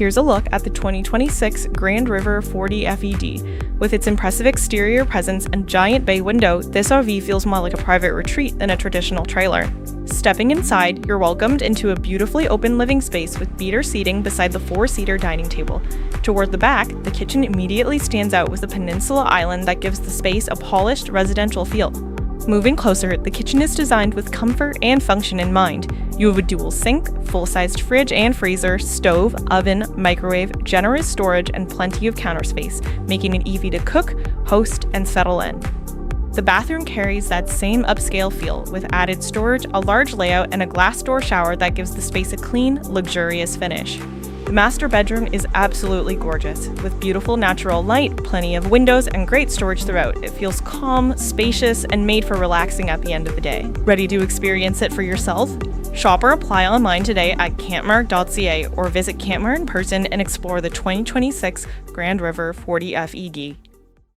Here's a look at the 2026 Grand River 40 FED. With its impressive exterior presence and giant bay window, this RV feels more like a private retreat than a traditional trailer. Stepping inside, you're welcomed into a beautifully open living space with beater seating beside the 4-seater dining table. Toward the back, the kitchen immediately stands out with a peninsula island that gives the space a polished residential feel. Moving closer, the kitchen is designed with comfort and function in mind. You have a dual sink, full-sized fridge and freezer, stove, oven, microwave, generous storage, and plenty of counter space, making it easy to cook, host, and settle in. The bathroom carries that same upscale feel, with added storage, a large layout, and a glass door shower that gives the space a clean, luxurious finish. The master bedroom is absolutely gorgeous, with beautiful natural light, plenty of windows, and great storage throughout. It feels calm, spacious, and made for relaxing at the end of the day. Ready to experience it for yourself? Shop or apply online today at campmart.ca or visit CampMart in person and explore the 2026 Grand River 40 FED.